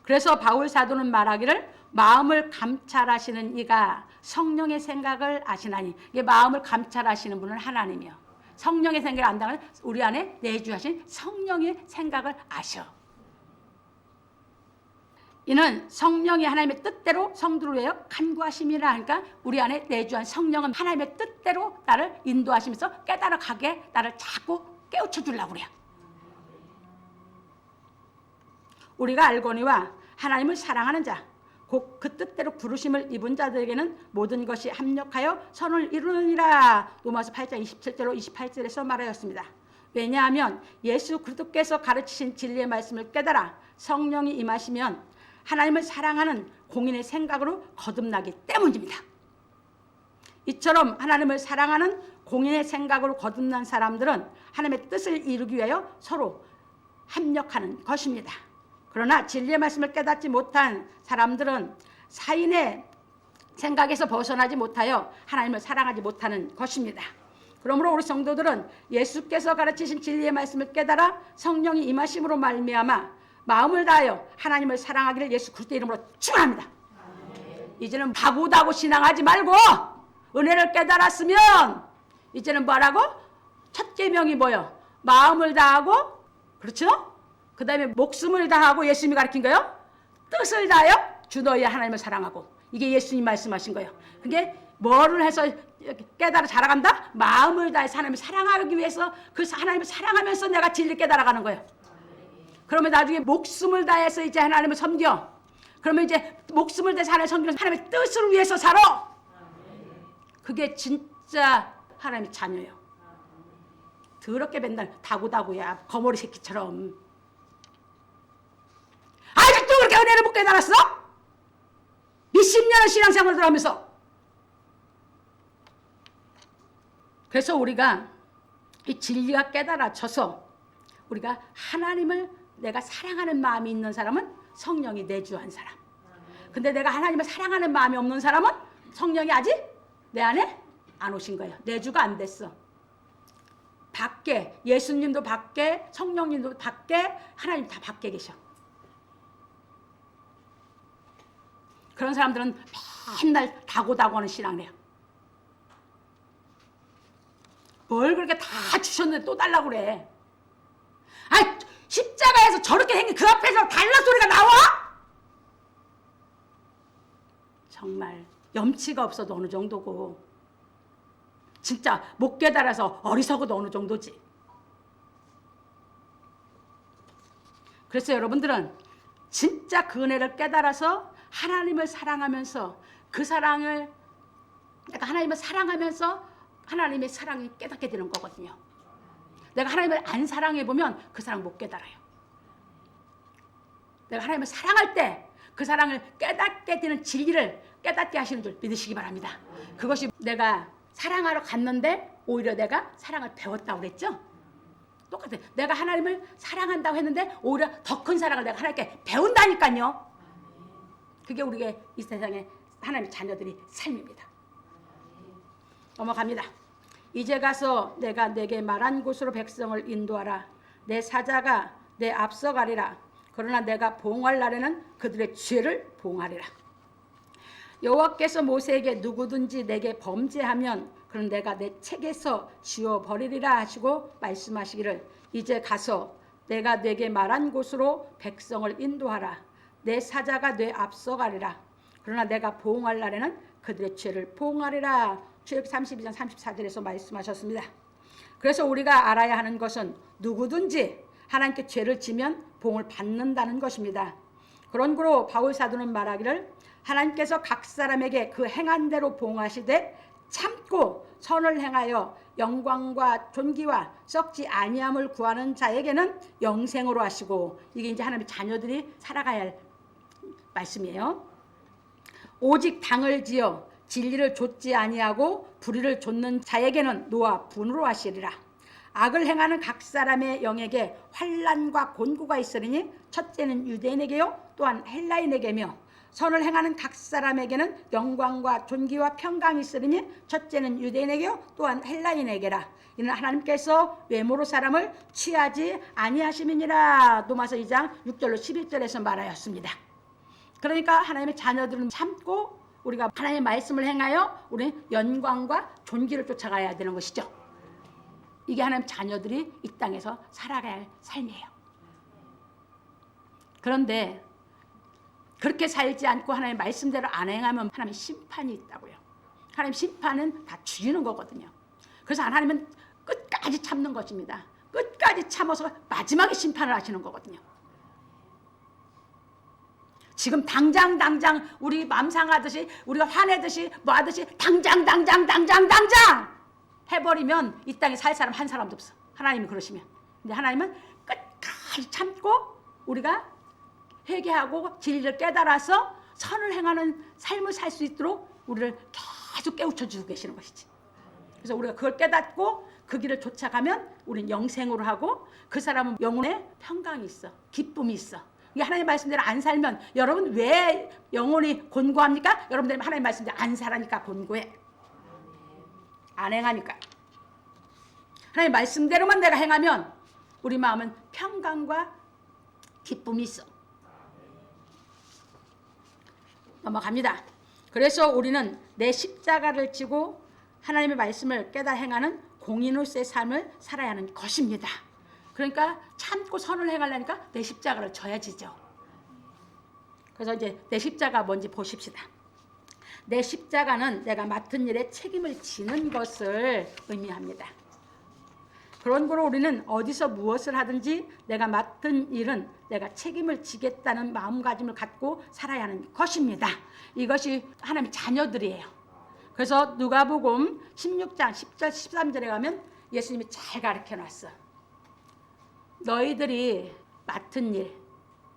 그래서 바울 사도는 말하기를 마음을 감찰하시는 이가 성령의 생각을 아시나니. 이게 마음을 감찰하시는 분은 하나님이요. 성령의 생각을 안다는 우리 안에 내주하신 성령의 생각을 아셔. 이는 성령이 하나님의 뜻대로 성도를 위하여 간구하심이라. 하니까 우리 안에 내주한 성령은 하나님의 뜻대로 나를 인도하시면서 깨달아 가게 나를 자꾸 깨우쳐 주려고 그래요. 우리가 알거니와 하나님을 사랑하는 자 곧 그 뜻대로 부르심을 입은 자들에게는 모든 것이 합력하여 선을 이루느니라. 로마서 8장 27절로 28절에서 말하였습니다. 왜냐하면 예수 그리스도께서 가르치신 진리의 말씀을 깨달아 성령이 임하시면 하나님을 사랑하는 공인의 생각으로 거듭나기 때문입니다. 이처럼 하나님을 사랑하는 공인의 생각으로 거듭난 사람들은 하나님의 뜻을 이루기 위하여 서로 합력하는 것입니다. 그러나 진리의 말씀을 깨닫지 못한 사람들은 사인의 생각에서 벗어나지 못하여 하나님을 사랑하지 못하는 것입니다. 그러므로 우리 성도들은 예수께서 가르치신 진리의 말씀을 깨달아 성령이 임하심으로 말미암아 마음을 다하여 하나님을 사랑하기를 예수 그리스도의 이름으로 축원합니다. 이제는 바보다고 신앙하지 말고 은혜를 깨달았으면 이제는 뭐라고? 첫 계명이 뭐예요? 마음을 다하고, 그렇죠? 그 다음에 목숨을 다하고 예수님이 가르친 거예요. 뜻을 다하여 주 너희의 하나님을 사랑하고. 이게 예수님 말씀하신 거예요. 그게 뭐를 해서 깨달아 자라간다? 마음을 다해서 하나님을 사랑하기 위해서 그 하나님을 사랑하면서 내가 진리 깨달아가는 거예요. 그러면 나중에 목숨을 다해서 이제 하나님을 섬겨. 그러면 이제 목숨을 다해서 하나님을 섬기면서 하나님의 뜻을 위해서 살아. 그게 진짜 하나님의 자녀예요. 더럽게 맨날 다구다구야. 거머리 새끼처럼. 아직도 그렇게 은혜를 못 깨달았어? 몇십 년을 신앙생활을 하면서. 그래서 우리가 이 진리가 깨달아져서 우리가 하나님을 내가 사랑하는 마음이 있는 사람은 성령이 내주한 사람. 근데 내가 하나님을 사랑하는 마음이 없는 사람은 성령이 아직 내 안에 안 오신 거예요. 내주가 안 됐어. 밖에, 예수님도 밖에, 성령님도 밖에, 하나님 다 밖에 계셔. 그런 사람들은 맨날 다고다고 하는 신앙이에요. 뭘 그렇게 다 주셨는데 또 달라고 그래. 아이, 십자가에서 저렇게 생긴 그 앞에서 달라 소리가 나와? 정말 염치가 없어도 어느 정도고 진짜 못 깨달아서 어리석어도 어느 정도지. 그래서 여러분들은 진짜 그 은혜를 깨달아서 하나님을 사랑하면서 그 사랑을 내가 하나님을 사랑하면서 하나님의 사랑이 깨닫게 되는 거거든요. 내가 하나님을 안 사랑해보면 그 사랑 못 깨달아요. 내가 하나님을 사랑할 때 그 사랑을 깨닫게 되는 진리를 깨닫게 하시는 줄 믿으시기 바랍니다. 그것이 내가 사랑하러 갔는데 오히려 내가 사랑을 배웠다고 그랬죠? 똑같아요. 내가 하나님을 사랑한다고 했는데 오히려 더 큰 사랑을 내가 하나님께 배운다니까요. 그게 우리의 이 세상의 하나님의 자녀들이 삶입니다. 넘어갑니다. 이제 가서 내가 내게 말한 곳으로 백성을 인도하라. 내 사자가 내 앞서 가리라. 그러나 내가 보응할 날에는 그들의 죄를 보응하리라. 여호와께서 모세에게 누구든지 내게 범죄하면 그는 내가 내 책에서 지워버리리라 하시고 말씀하시기를 이제 가서 내가 내게 말한 곳으로 백성을 인도하라. 내 사자가 내 앞서 가리라. 그러나 내가 보응할 날에는 그들의 죄를 보응하리라. 출애굽 32장 34절에서 말씀하셨습니다. 그래서 우리가 알아야 하는 것은 누구든지 하나님께 죄를 지면 보응을 받는다는 것입니다. 그러므로 바울 사도는 말하기를 하나님께서 각 사람에게 그 행한 대로 보응하시되 참고 선을 행하여 영광과 존귀와 썩지 아니함을 구하는 자에게는 영생으로 하시고, 이게 이제 하나님의 자녀들이 살아가야 할 말씀이에요. 오직 당을 지어 진리를 좇지 아니하고 불의를 좇는 자에게는 노와 분으로 하시리라. 악을 행하는 각 사람의 영에게 환난과 곤고가 있으리니 첫째는 유대인에게요 또한 헬라인에게며, 선을 행하는 각 사람에게는 영광과 존귀와 평강이 있으리니 첫째는 유대인에게요 또한 헬라인에게라. 이는 하나님께서 외모로 사람을 취하지 아니하심이니라. 로마서 2장 6절로 11절에서 말하였습니다. 그러니까 하나님의 자녀들은 참고 우리가 하나님의 말씀을 행하여 우리는 영광과 존귀를 쫓아가야 되는 것이죠. 이게 하나님 자녀들이 이 땅에서 살아가야 할 삶이에요. 그런데 그렇게 살지 않고 하나님의 말씀대로 안 행하면 하나님의 심판이 있다고요. 하나님 심판은 다 죽이는 거거든요. 그래서 하나님은 끝까지 참는 것입니다. 끝까지 참아서 마지막에 심판을 하시는 거거든요. 지금 당장 우리 맘 상하듯이 우리가 화내듯이 뭐 하듯이 당장 해버리면 이 땅에 살 사람 한 사람도 없어. 하나님이 그러시면. 근데 하나님은 끝까지 참고 우리가 회개하고 진리를 깨달아서 선을 행하는 삶을 살 수 있도록 우리를 계속 깨우쳐 주고 계시는 것이지. 그래서 우리가 그걸 깨닫고 그 길을 쫓아가면 우리는 영생으로 하고, 그 사람은 영혼에 평강이 있어, 기쁨이 있어. 이게 하나님의 말씀대로 안 살면, 여러분 왜 영혼이 곤고합니까? 여러분들 하나님의 말씀대로 안 살아니까 곤고해. 안 행하니까. 하나님의 말씀대로만 내가 행하면 우리 마음은 평강과 기쁨이 있어. 넘어갑니다. 그래서 우리는 내 십자가를 지고 하나님의 말씀을 깨달아 행하는 공인으로서의 삶을 살아야 하는 것입니다. 그러니까 참고 선을 행하려니까 내 십자가를 져야 지죠. 그래서 이제 내 십자가 뭔지 보십시다. 내 십자가는 내가 맡은 일에 책임을 지는 것을 의미합니다. 그런 거로 우리는 어디서 무엇을 하든지 내가 맡은 일은 내가 책임을 지겠다는 마음가짐을 갖고 살아야 하는 것입니다. 이것이 하나님의 자녀들이에요. 그래서 누가복음 16장 10절 13절에 가면 예수님이 잘 가르쳐놨어. 너희들이 맡은 일,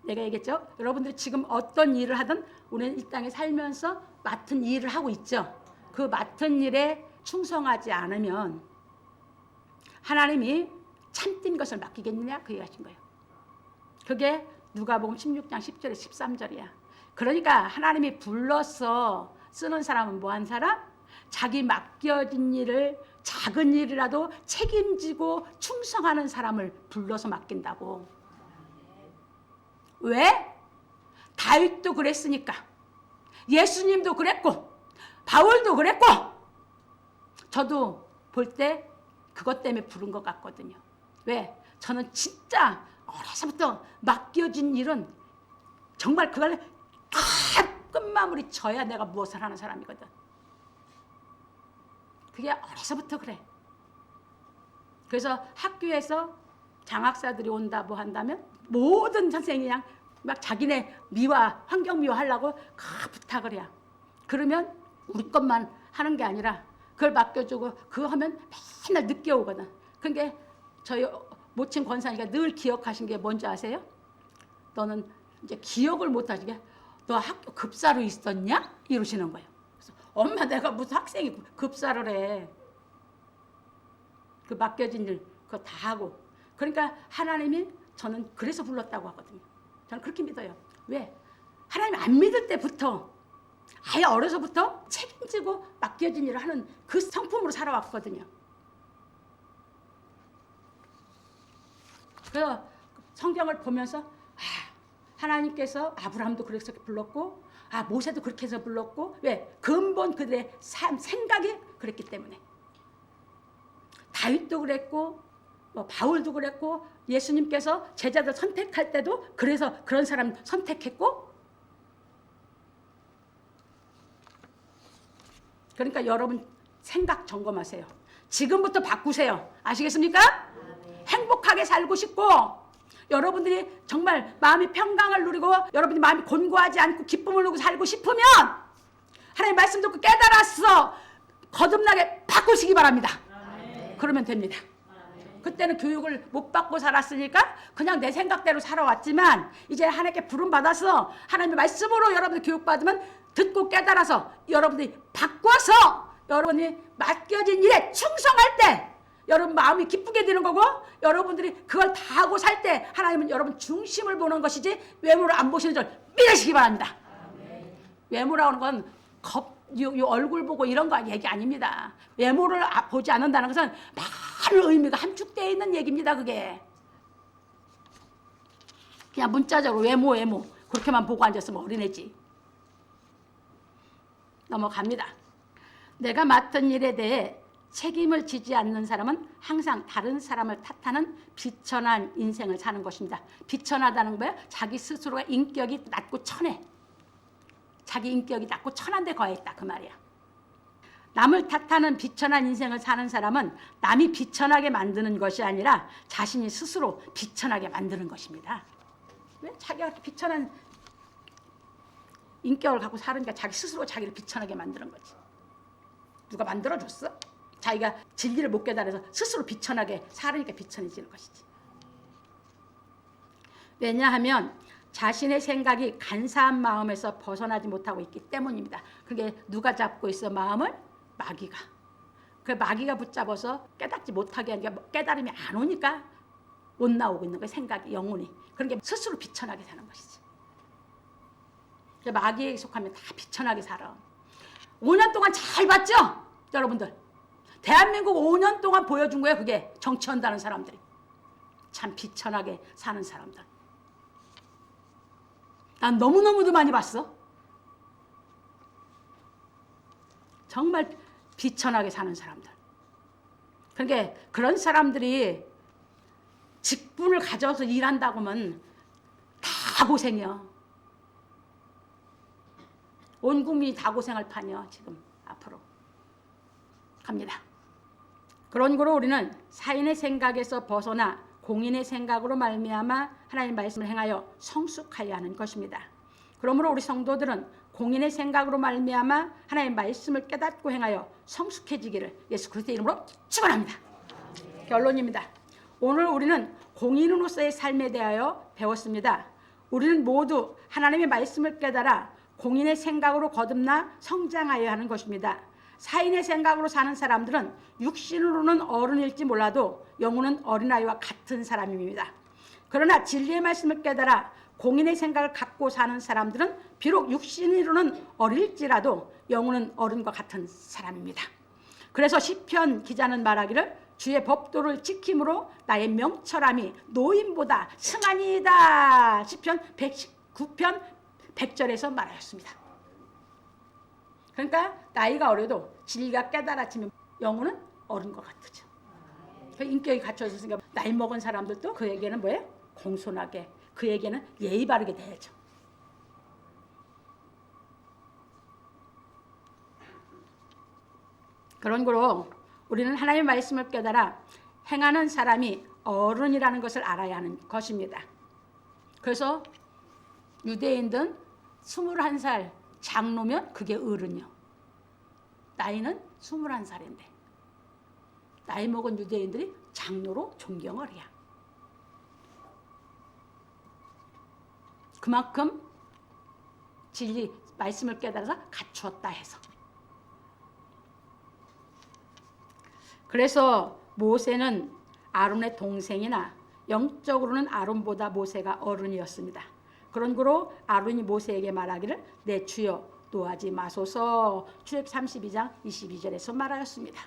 내가 얘기했죠. 여러분들이 지금 어떤 일을 하든 우리는 이 땅에 살면서 맡은 일을 하고 있죠. 그 맡은 일에 충성하지 않으면 하나님이 참된 것을 맡기겠느냐, 그 얘기하신 거예요. 그게 누가복음 16장 10절에 13절이야. 그러니까 하나님이 불러서 쓰는 사람은 뭐한 사람? 자기 맡겨진 일을 작은 일이라도 책임지고 충성하는 사람을 불러서 맡긴다고. 왜? 다윗도 그랬으니까. 예수님도 그랬고 바울도 그랬고, 저도 볼 때 그것 때문에 부른 것 같거든요. 왜? 저는 진짜 어려서부터 맡겨진 일은 정말 그걸 다 끝마무리 져야 내가 무엇을 하는 사람이거든. 그게 어려서부터 그래. 그래서 학교에서 장학사들이 온다 뭐 한다면 모든 선생님이 그냥 막 자기네 미화, 환경 미화 하려고 부탁을 해요. 그러면 우리 것만 하는 게 아니라 그걸 맡겨주고 그거 하면 맨날 늦게 오거든. 그러니까 저희 모친 권사님이 늘 기억하신 게 뭔지 아세요? 너는 이제 기억을 못하지. 너 학교 급사로 있었냐? 이러시는 거예요. 그래서 엄마 내가 무슨 학생이 급사를 해. 그 맡겨진 일 그거 다 하고. 그러니까 하나님이 저는 그래서 불렀다고 하거든요. 저는 그렇게 믿어요. 왜? 하나님 안 믿을 때부터 아예 어려서부터 책임지고 맡겨진 일을 하는 그 성품으로 살아왔거든요. 그래서 성경을 보면서 하나님께서 아브라함도 그렇게 불렀고 모세도 그렇게 해서 불렀고, 왜? 근본 그들의 생각이 그랬기 때문에. 다윗도 그랬고 바울도 그랬고, 예수님께서 제자들 선택할 때도 그래서 그런 사람 선택했고. 그러니까 여러분 생각 점검하세요. 지금부터 바꾸세요. 아시겠습니까? 행복하게 살고 싶고, 여러분들이 정말 마음이 평강을 누리고 여러분이 마음이 곤고하지 않고 기쁨을 누리고 살고 싶으면 하나님 말씀 듣고 깨달았어 거듭나게 바꾸시기 바랍니다. 그러면 됩니다. 그때는 교육을 못 받고 살았으니까 그냥 내 생각대로 살아왔지만 이제 하나님께 부름받아서 하나님의 말씀으로 여러분들 교육받으면 듣고 깨달아서 여러분들이 바꿔서 여러분이 맡겨진 일에 충성할 때 여러분 마음이 기쁘게 되는 거고 여러분들이 그걸 다 하고 살 때 하나님은 여러분 중심을 보는 것이지 외모를 안 보시는 줄 믿으시기 바랍니다. 외모라는 건 얼굴 보고 이런 거 얘기 아닙니다. 외모를 보지 않는다는 것은 많은 의미가 함축되어 있는 얘기입니다. 그게 그냥 문자적으로 외모 그렇게만 보고 앉았으면 어린애지. 넘어갑니다. 내가 맡은 일에 대해 책임을 지지 않는 사람은 항상 다른 사람을 탓하는 비천한 인생을 사는 것입니다. 비천하다는 거예요. 자기 스스로가 인격이 낮고 천해. 자기 인격이 낮고 천한데 거했다 그 말이야. 남을 탓하는 비천한 인생을 사는 사람은 남이 비천하게 만드는 것이 아니라 자신이 스스로 비천하게 만드는 것입니다. 왜? 자기가 비천한 인격을 갖고 사니까 자기 스스로 자기를 비천하게 만드는 거지. 누가 만들어줬어? 자기가 진리를 못 깨달아서 스스로 비천하게 살으니까 비천해지는 것이지. 왜냐하면 자신의 생각이 간사한 마음에서 벗어나지 못하고 있기 때문입니다. 그게 누가 잡고 있어 마음을? 마귀가. 그 마귀가 붙잡아서 깨닫지 못하게 하니까 깨달음이 안 오니까 못 나오고 있는 거예요. 생각이 영혼이. 그러니까 스스로 비천하게 사는 것이지. 마귀에 속하면 다 비천하게 살아. 5년 동안 잘 봤죠? 여러분들. 대한민국 5년 동안 보여준 거예요. 그게 정치한다는 사람들이. 참 비천하게 사는 사람들. 난 너무너무도 많이 봤어. 정말 비천하게 사는 사람들. 그러니까 그런 사람들이 직분을 가져서 일한다고 하면 다 고생이야. 온 국민이 다 고생할 판이야. 지금 앞으로. 갑니다. 그런 거로 우리는 사인의 생각에서 벗어나 공인의 생각으로 말미암아 하나님의 말씀을 행하여 성숙하여야 하는 것입니다. 그러므로 우리 성도들은 공인의 생각으로 말미암아 하나님의 말씀을 깨닫고 행하여 성숙해지기를 예수 그리스도의 이름으로 축원합니다. 결론입니다. 오늘 우리는 공인으로서의 삶에 대하여 배웠습니다. 우리는 모두 하나님의 말씀을 깨달아 공인의 생각으로 거듭나 성장하여야 하는 것입니다. 사인의 생각으로 사는 사람들은 육신으로는 어른일지 몰라도 영혼은 어린아이와 같은 사람입니다. 그러나 진리의 말씀을 깨달아 공인의 생각을 갖고 사는 사람들은 비록 육신으로는 어릴지라도 영혼은 어른과 같은 사람입니다. 그래서 시편 기자는 말하기를 주의 법도를 지킴으로 나의 명철함이 노인보다 승하니이다. 시편 119편 100절에서 말하였습니다. 그러니까 나이가 어려도 진리가 깨달아지면 영혼은 어른과 같죠. 인격이 갖춰져 있으니까 나이 먹은 사람들도 그에게는 뭐예요? 공손하게, 그에게는 예의 바르게 대하죠. 그런 거로 우리는 하나님의 말씀을 깨달아 행하는 사람이 어른이라는 것을 알아야 하는 것입니다. 그래서 유대인들은 21살 장로면 그게 어른이요. 나이는 21살인데 나이 먹은 유대인들이 장로로 존경을 해야. 그만큼 진리 말씀을 깨달아서 갖추었다 해서. 그래서 모세는 아론의 동생이나 영적으로는 아론보다 모세가 어른이었습니다. 그런 거로 아론이 모세에게 말하기를 내 주여 노하지 마소서. 출애굽 32장 22절에서 말하였습니다.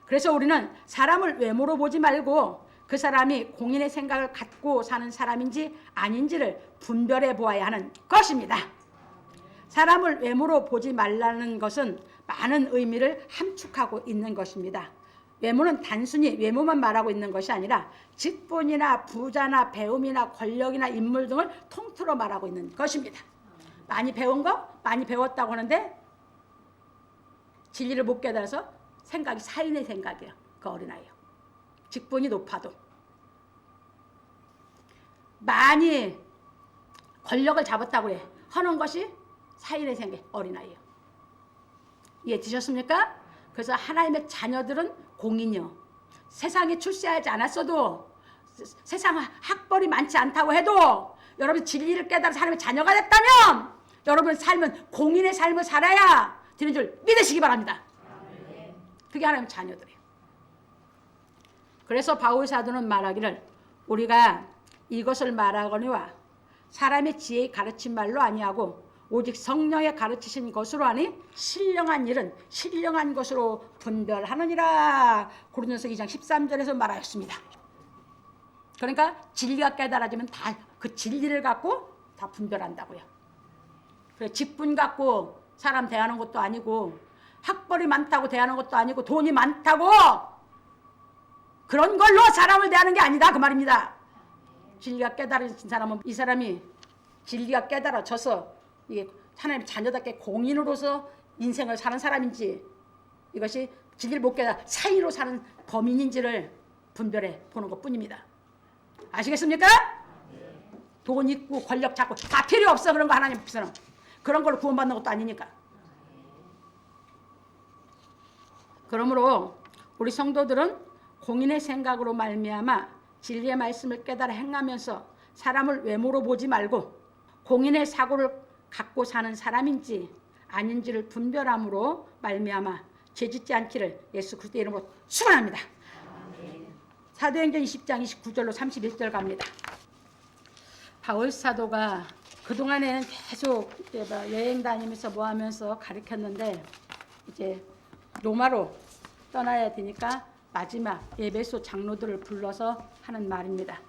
그래서 우리는 사람을 외모로 보지 말고 그 사람이 공인의 생각을 갖고 사는 사람인지 아닌지를 분별해 보아야 하는 것입니다. 사람을 외모로 보지 말라는 것은 많은 의미를 함축하고 있는 것입니다. 외모는 단순히 외모만 말하고 있는 것이 아니라 직분이나 부자나 배움이나 권력이나 인물 등을 통틀어 말하고 있는 것입니다. 많이 배운 거? 많이 배웠다고 하는데 진리를 못 깨달아서 생각이 사인의 생각이에요. 그 어린아이요. 직분이 높아도. 많이 권력을 잡았다고 해. 하는 것이 사인의 생각, 어린아이요. 이해 되셨습니까? 그래서 하나님의 자녀들은 공인이요. 세상에 출세하지 않았어도 세상 학벌이 많지 않다고 해도 여러분 진리를 깨달아서 하나님의 자녀가 됐다면 여러분의 삶은 공인의 삶을 살아야 되는 줄 믿으시기 바랍니다. 그게 하나님의 자녀들이에요. 그래서 바울 사도는 말하기를 우리가 이것을 말하거니와 사람의 지혜의 가르친 말로 아니하고 오직 성령의 가르치신 것으로 하니 신령한 일은 신령한 것으로 분별하느니라. 고린도서 2장 13절에서 말하였습니다. 그러니까 진리가 깨달아지면 다 그 진리를 갖고 다 분별한다고요. 그래, 직분 갖고 사람 대하는 것도 아니고 학벌이 많다고 대하는 것도 아니고 돈이 많다고 그런 걸로 사람을 대하는 게 아니다 그 말입니다. 진리가 깨달아진 사람은 이 사람이 진리가 깨달아져서 이게 하나님의 자녀답게 공인으로서 인생을 사는 사람인지 이것이 진리를 못 깨달아 사인으로 사는 범인인지를 분별해 보는 것뿐입니다. 아시겠습니까? 돈 있고 권력 잡고 다 필요 없어. 그런 거 하나님 앞에서는 그런 걸로 구원받는 것도 아니니까. 그러므로 우리 성도들은 공인의 생각으로 말미암아 진리의 말씀을 깨달아 행하면서 사람을 외모로 보지 말고 공인의 사고를 갖고 사는 사람인지 아닌지를 분별함으로 말미암아 죄짓지 않기를 예수 그리스도의 이름으로 축원합니다. 사도행전 20장 29절로 31절 갑니다. 바울 사도가 그동안에는 계속 여행 다니면서 뭐 하면서 가르쳤는데 이제 로마로 떠나야 되니까 마지막 에베소 장로들을 불러서 하는 말입니다.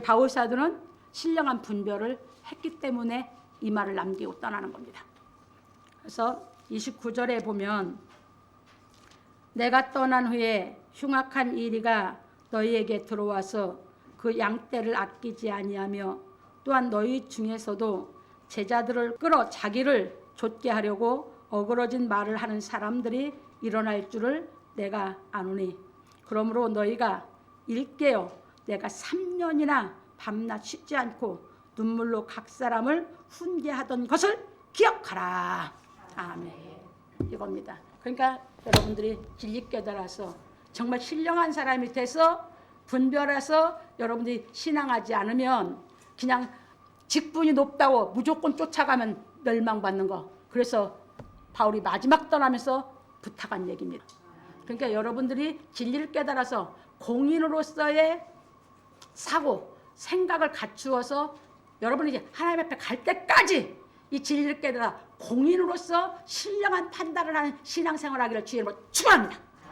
바울 사도는 신령한 분별을 했기 때문에 이 말을 남기고 떠나는 겁니다. 그래서 29절에 보면 내가 떠난 후에 흉악한 이리가 너희에게 들어와서 그 양떼를 아끼지 아니하며 또한 너희 중에서도 제자들을 끌어 자기를 좇게 하려고 어그러진 말을 하는 사람들이 일어날 줄을 내가 아노니 그러므로 너희가 일깨어 내가 3년이나 밤낮 쉬지 않고 눈물로 각 사람을 훈계하던 것을 기억하라. 아멘. 이겁니다. 그러니까 여러분들이 진리 깨달아서 정말 신령한 사람이 돼서 분별해서 여러분들이 신앙하지 않으면 그냥 직분이 높다고 무조건 쫓아가면 멸망받는 거. 그래서 바울이 마지막 떠나면서 부탁한 얘기입니다. 그러니까 여러분들이 진리를 깨달아서 공인으로서의 사고, 생각을 갖추어서 여러분이 이제 하나님 앞에 갈 때까지 이 진리를 깨달아 공인으로서 신령한 판단을 하는 신앙생활 하기를 주의 이름으로 축원합니다.